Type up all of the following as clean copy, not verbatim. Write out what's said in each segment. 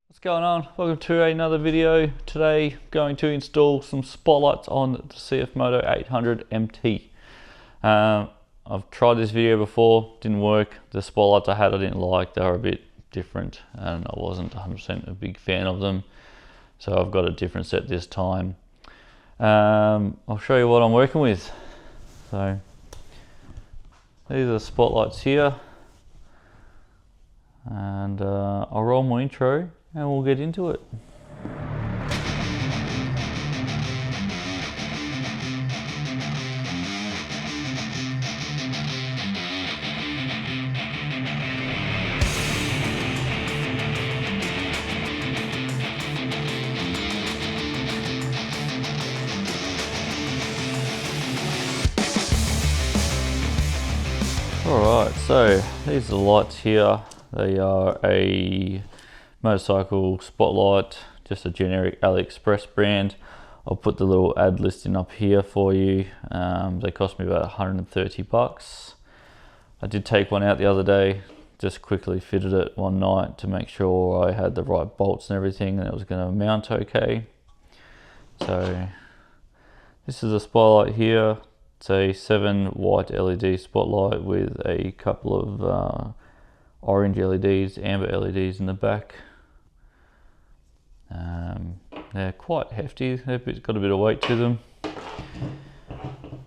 What's going on? Welcome to another video. Today going to install some spotlights on the CF Moto 800 MT. I've tried this video before, didn't work. The spotlights I had I didn't like, they were a bit different and I wasn't 100% a big fan of them. So I've got a different set this time. I'll show you what I'm working with. So these are the spotlights here. And I'll roll my intro and we'll get into it. Alright, so these are the lights here. They are a motorcycle spotlight, just a generic AliExpress brand. I'll put the little ad listing up here for you. They cost me about 130 bucks. I did take one out the other day, just quickly fitted it one night to make sure I had the right bolts and everything and it was going to mount okay. So this is a spotlight here. It's a 7 white LED spotlight with a couple of orange LEDs, amber LEDs in the back. They're quite hefty, they've got a bit of weight to them.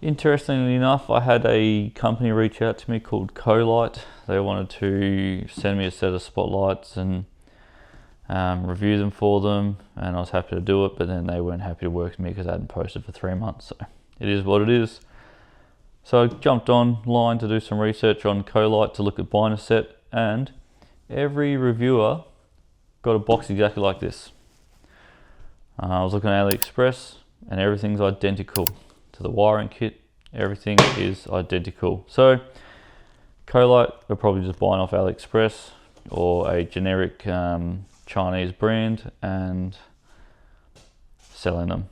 Interestingly enough, I had a company reach out to me called Colite. They wanted to send me a set of spotlights and review them for them, and I was happy to do it, but then they weren't happy to work with me because I hadn't posted for 3 months, so it is what it is. So I jumped online to do some research on Colite to look at buying a set, and every reviewer got a box exactly like this. I was looking at AliExpress and everything's identical to the wiring kit. Everything is identical. So Colite are probably just buying off AliExpress or a generic Chinese brand and selling them.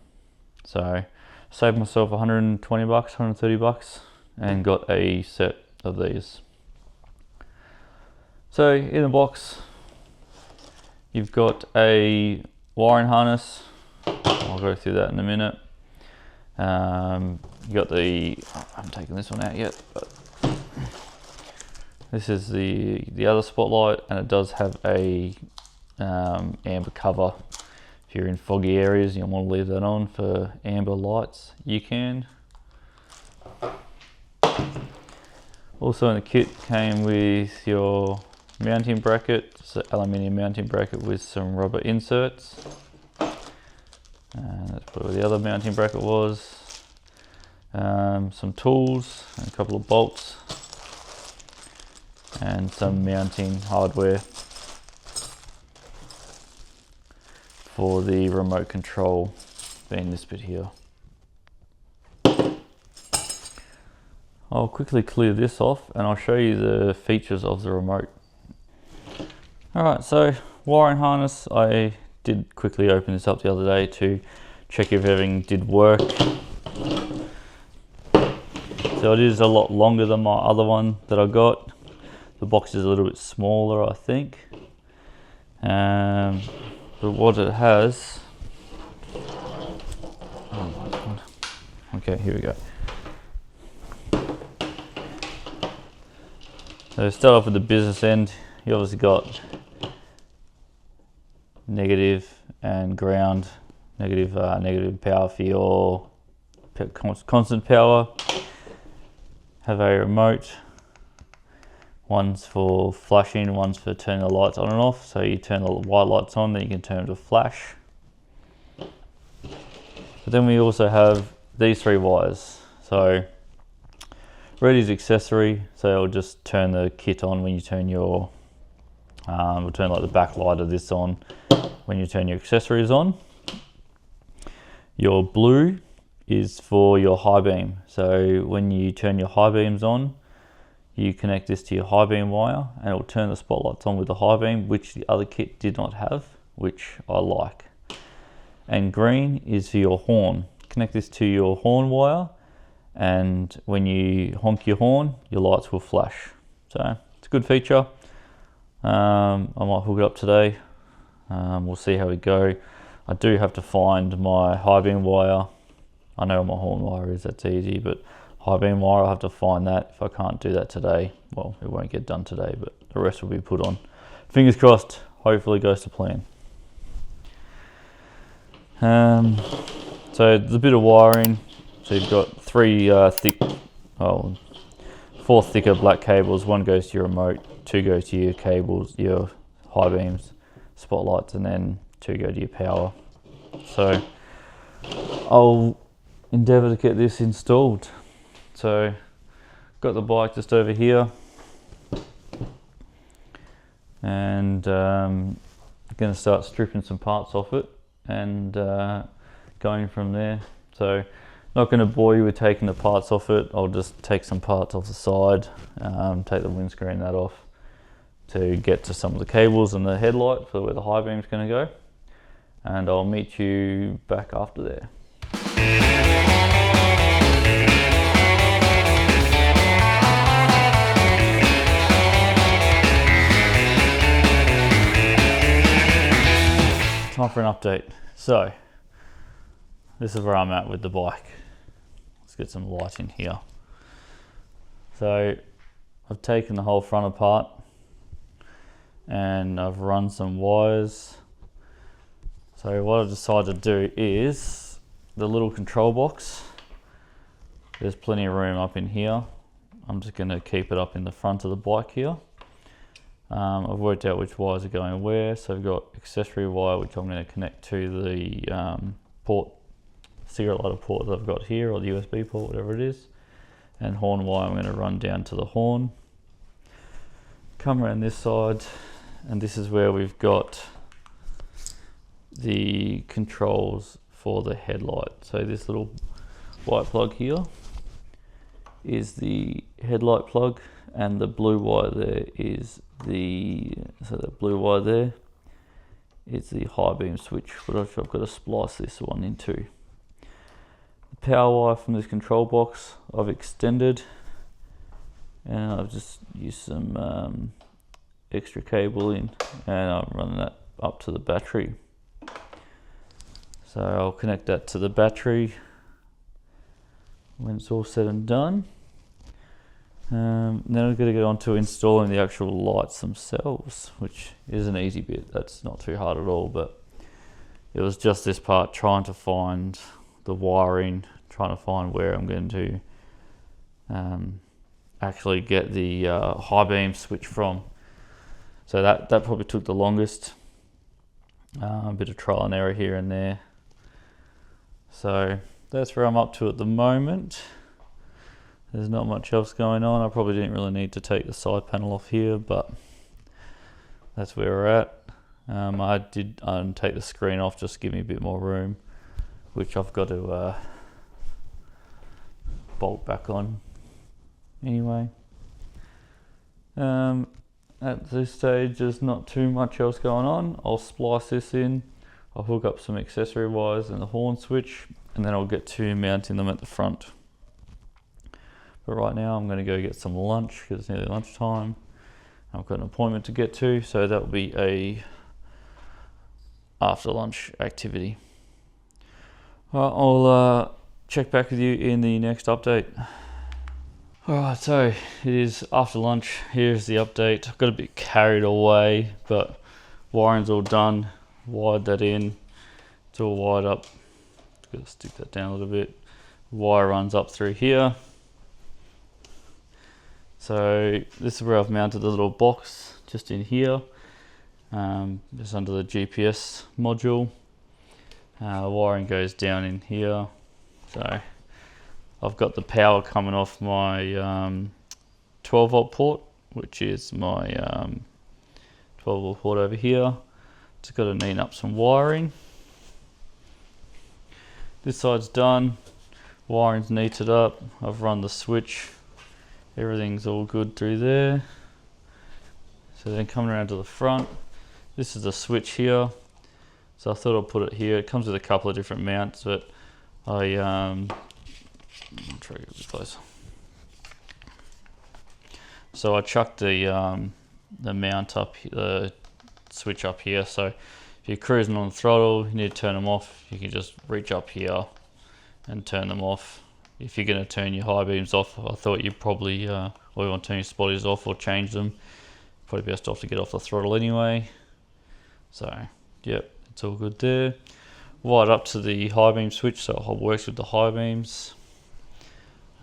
So saved myself 120 bucks, 130 bucks and got a set of these. So in the box, you've got a wiring harness. I'll go through that in a minute. You got the, I haven't taken this one out yet, but this is the other spotlight, and it does have a amber cover. If you're in foggy areas, you want to leave that on for amber lights, you can. Also in the kit came with your mounting bracket. It's an aluminium mounting bracket with some rubber inserts. And that's probably where the other mounting bracket was. Some tools, and a couple of bolts, and some mounting hardware for the remote control, being this bit here. I'll quickly clear this off and I'll show you the features of the remote. Alright, so wiring harness, I did quickly open this up the other day to check if everything did work. So it is a lot longer than my other one that I got. The box is a little bit smaller, I think. But what it has, oh my God. Okay, here we go. So start off with the business end. You obviously got negative and ground. Negative power for your constant power. Have a remote. One's for flashing, one's for turning the lights on and off. So you turn the white lights on, then you can turn them to flash. But then we also have these 3 wires. So red is accessory, so it'll just turn the kit on when you turn your, we'll turn like the backlight of this on when you turn your accessories on. Your blue is for your high beam. So when you turn your high beams on, you connect this to your high beam wire and it will turn the spotlights on with the high beam, which the other kit did not have, which I like. And green is for your horn. Connect this to your horn wire, and when you honk your horn, your lights will flash. So it's a good feature. I might hook it up today. We'll see how we go. I do have to find my high beam wire. I know where my horn wire is, that's easy, but high beam wire, I'll have to find that. If I can't do that today, well, it won't get done today, but the rest will be put on. Fingers crossed, hopefully it goes to plan. So there's a bit of wiring. So you've got four thicker black cables. One goes to your remote, two goes to your cables, your high beams, spotlights, and then two go to your power. So I'll endeavour to get this installed. So got the bike just over here, and going to start stripping some parts off it and going from there. So not going to bore you with taking the parts off it. I'll just take some parts off the side, take the windscreen that off to get to some of the cables and the headlight for where the high beam's going to go, and I'll meet you back after there. Time for an update. So this is where I'm at with the bike. Let's get some light in here. So I've taken the whole front apart and I've run some wires. So what I've decided to do is the little control box, there's plenty of room up in here. I'm just going to keep it up in the front of the bike here. I've worked out which wires are going where. So I've got accessory wire which I'm going to connect to the cigarette lighter port that I've got here, or the USB port, whatever it is, and horn wire I'm going to run down to the horn. Come around this side, and this is where we've got the controls for the headlight. So this little white plug here is the headlight plug, and the blue wire there is the blue wire there is the high beam switch, which I've got to splice this one into. The power wire from this control box I've extended, and I've just used some extra cable in, and I'm running that up to the battery. So I'll connect that to the battery when it's all said and done. Then I'm going to get on to installing the actual lights themselves, which is an easy bit. That's not too hard at all, but it was just this part, trying to find the wiring, trying to find where I'm going to actually get the high beam switch from. So that probably took the longest. A bit of trial and error here and there. So that's where I'm up to at the moment. There's not much else going on. I probably didn't really need to take the side panel off here, but that's where we're at. I did take the screen off just to give me a bit more room, which I've got to bolt back on anyway. At this stage there's not too much else going on. I'll splice this in, I'll hook up some accessory wires and the horn switch, and then I'll get to mounting them at the front. But right now I'm going to go get some lunch because it's nearly lunchtime. I've got an appointment to get to, so that will be a after lunch activity. I'll check back with you in the next update. Alright, so it is after lunch. Here's the update. I've got a bit carried away, but wiring's all done. Wired that in. It's all wired up. Just got to stick that down a little bit. Wire runs up through here. So this is where I've mounted the little box just in here, just under the GPS module. Wiring goes down in here. So I've got the power coming off my 12 volt port, which is my 12 volt port over here. Just got to neaten up some wiring. This side's done. Wiring's neated up. I've run the switch. Everything's all good through there. So then coming around to the front, this is the switch here. So I thought I'd put it here. It comes with a couple of different mounts, but I'll try to get a bit closer. So I chucked the mount up, the switch up here. So if you're cruising on the throttle, you need to turn them off, you can just reach up here and turn them off. If you're going to turn your high beams off, I thought you probably, or you want to turn your spotties off or change them, probably best off to get off the throttle anyway. So, yep, it's all good there. Wired up to the high beam switch, so it works with the high beams.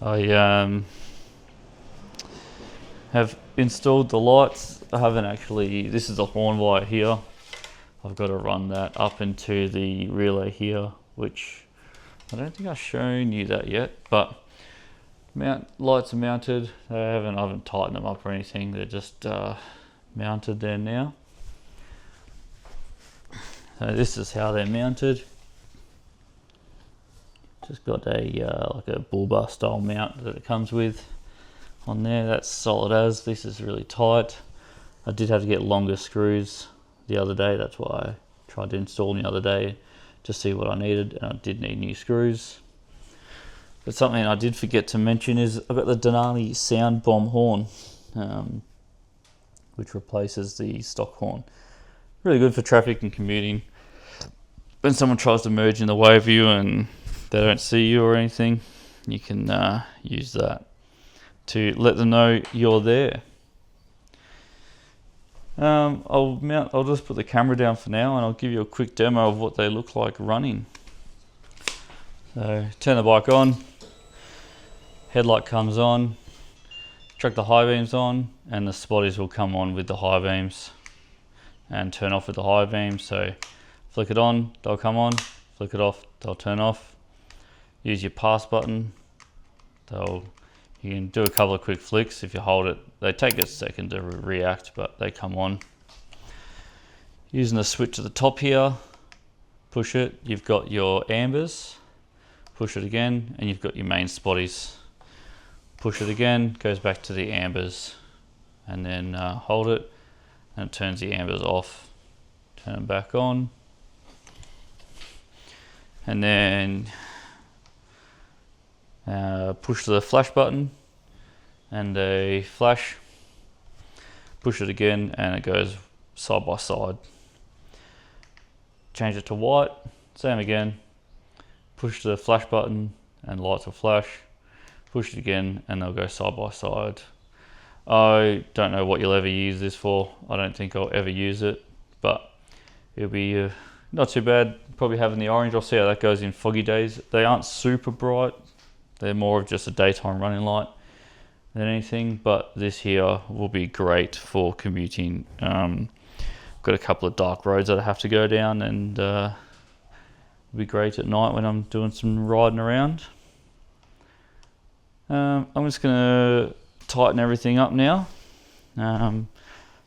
I have installed the lights. I haven't actually, this is the horn wire here. I've got to run that up into the relay here, which I don't think I've shown you that yet, but lights are mounted. I haven't tightened them up or anything. They're just mounted there now. So this is how they're mounted. Just got a like a bull bar style mount that it comes with on there. That's solid as. This is really tight. I did have to get longer screws the other day. That's why I tried to install them the other day to see what I needed, and I did need new screws. But something I did forget to mention is I've got the Denali Sound Bomb horn, which replaces the stock horn. Really good for traffic and commuting. When someone tries to merge in the way of you and they don't see you or anything, you can use that to let them know you're there. I'll just put the camera down for now, and I'll give you a quick demo of what they look like running. So turn the bike on, headlight comes on, chuck the high beams on, and the spotties will come on with the high beams and turn off with the high beams. So flick it on, they'll come on, flick it off, they'll turn off. Use your pass button. You can do a couple of quick flicks if you hold it. They take a second to react, but they come on. Using the switch at the top here, push it, you've got your ambers. Push it again, and you've got your main spotties. Push it again, goes back to the ambers, and then hold it, and it turns the ambers off. Turn them back on, and then push the flash button and they flash. Push it again and it goes side by side. Change it to white, same again. Push the flash button and lights will flash. Push it again and they'll go side by side. I don't know what you'll ever use this for. I don't think I'll ever use it, but it'll be not too bad. Probably having the orange. I'll see how that goes in foggy days. They aren't super bright. They're more of just a daytime running light than anything, but this here will be great for commuting. Got a couple of dark roads that I have to go down, and it'll be great at night when I'm doing some riding around. I'm just going to tighten everything up now.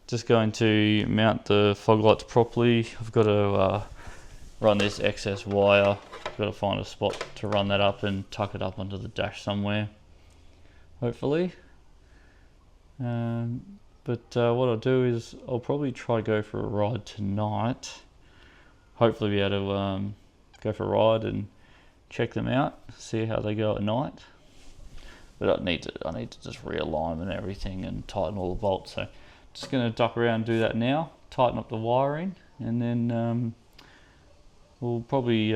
Just going to mount the fog lights properly. I've got to run this excess wire. Got to find a spot to run that up and tuck it up onto the dash somewhere, hopefully. But what I'll do is I'll probably try to go for a ride tonight. Hopefully be able to go for a ride and check them out, see how they go at night. But I need to just realign them and everything and tighten all the bolts. So just going to duck around and do that now, tighten up the wiring, and then we'll probably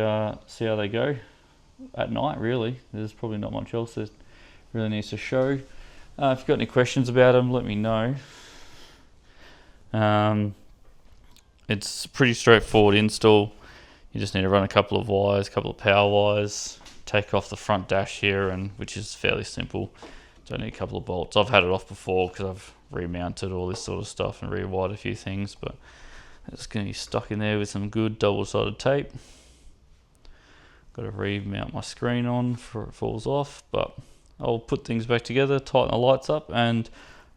see how they go at night, really. There's probably not much else that really needs to show. If you've got any questions about them, let me know. It's pretty straightforward install. You just need to run a couple of wires, a couple of power wires, take off the front dash here, and which is fairly simple. Don't need a couple of bolts. I've had it off before because I've remounted all this sort of stuff and rewired a few things, but it's going to be stuck in there with some good double-sided tape. Got to remount my screen on before it falls off, but I'll put things back together, tighten the lights up, and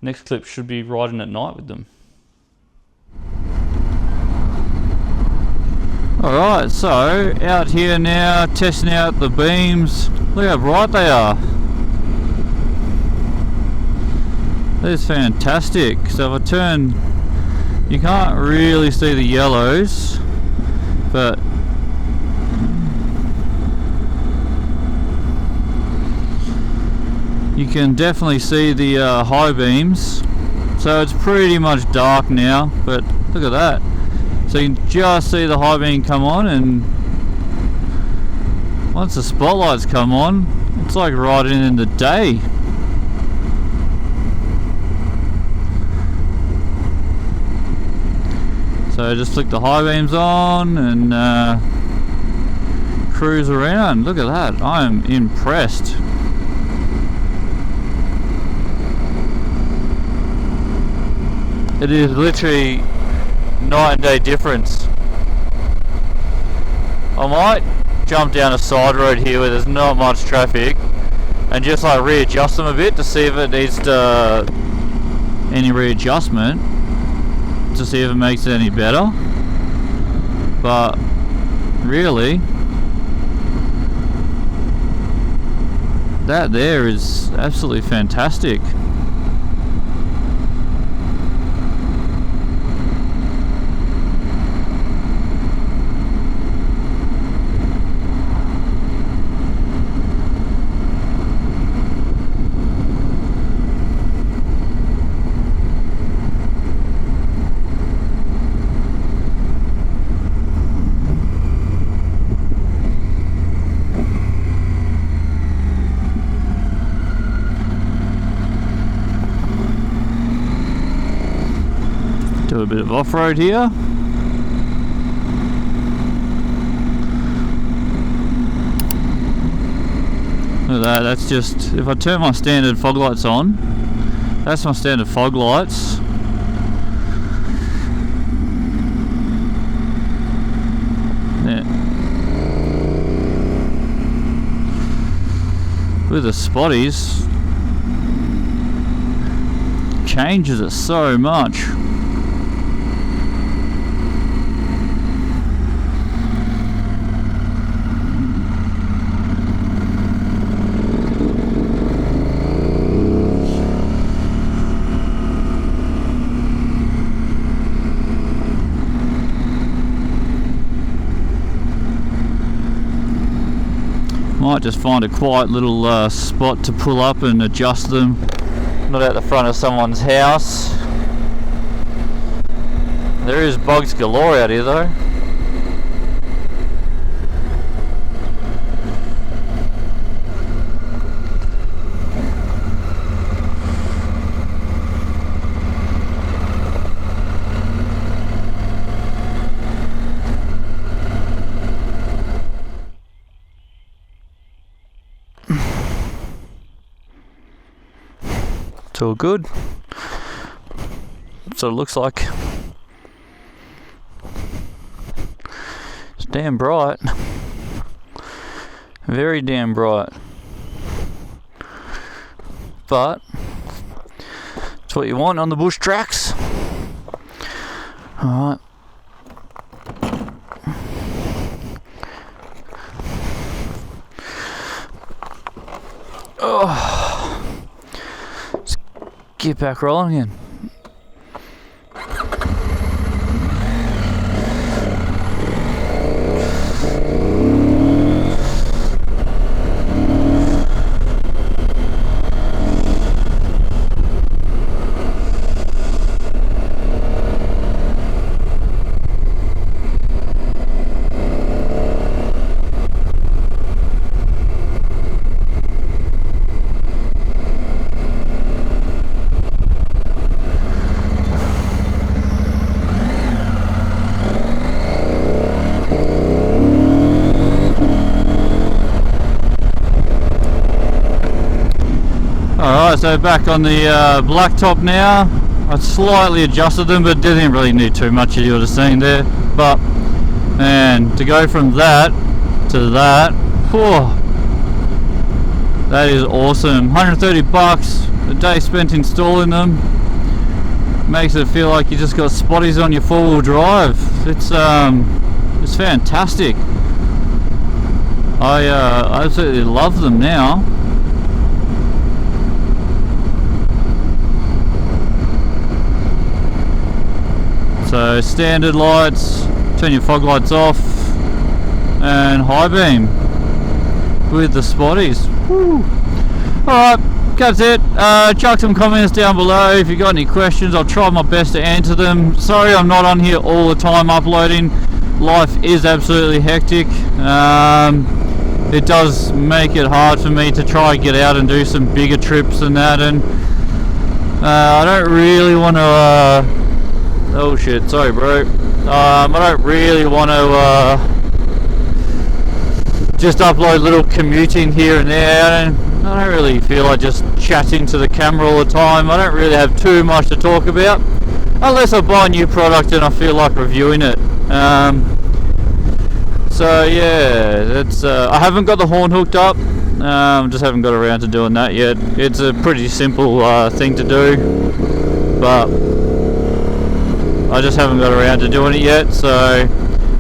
next clip should be riding at night with them. Alright, so out here now, testing out the beams. Look how bright they are. That is fantastic. So if I turn, you can't really see the yellows, but you can definitely see the high beams. So it's pretty much dark now, but look at that. So So you can just see the high beam come on, and once the spotlights come on, it's like riding in the day. So just flick the high beams on and cruise around. Look at that, I am impressed. It is literally night and day difference. I might jump down a side road here where there's not much traffic and just like readjust them a bit to see if it needs to any readjustment, to see if it makes it any better. But really, that there is absolutely fantastic. Do a bit of off-road here. Look at that, that's just, if I turn my standard fog lights on, that's my standard fog lights. Yeah. With the spotties, changes it so much. Might just find a quiet little spot to pull up and adjust them. Not out the front of someone's house. There is bugs galore out here though. It's all good. That's what it looks like. It's damn bright. Very damn bright. But it's what you want on the bush tracks. Alright. Oh. Get back rolling again. Alright, so back on the blacktop now. I slightly adjusted them, but didn't really need too much, you would have seen there. But, and to go from that to that, whew, that is awesome. 130 bucks, a day spent installing them. Makes it feel like you just got spotties on your four-wheel drive. It's fantastic. I absolutely love them now. So standard lights, turn your fog lights off, and high beam with the spotties. Alright, that's it. Chuck some comments down below if you got any questions. I'll try my best to answer them. Sorry I'm not on here all the time uploading. Life is absolutely hectic. It does make it hard for me to try and get out and do some bigger trips and that, and I don't really want to oh shit, sorry bro. I don't really want to just upload little commuting here and there, and I don't really feel like just chatting to the camera all the time. I don't really have too much to talk about unless I buy a new product and I feel like reviewing it. So yeah, that's I haven't got the horn hooked up. Just haven't got around to doing that yet. It's a pretty simple thing to do, but I just haven't got around to doing it yet. So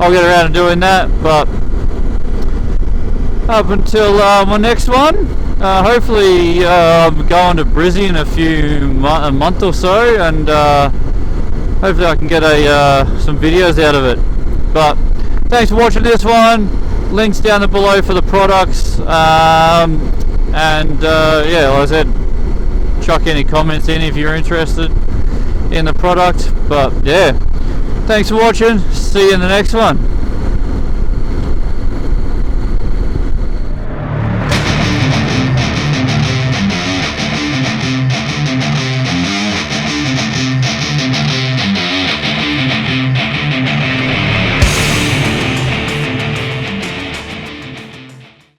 I'll get around to doing that. But up until my next one, hopefully I'm going to Brizzy in a month or so, and hopefully I can get some videos out of it. But thanks for watching this one. Links down below for the products, and yeah, like I said, chuck any comments in if you're interested in the product. But yeah, thanks for watching. See you in the next one.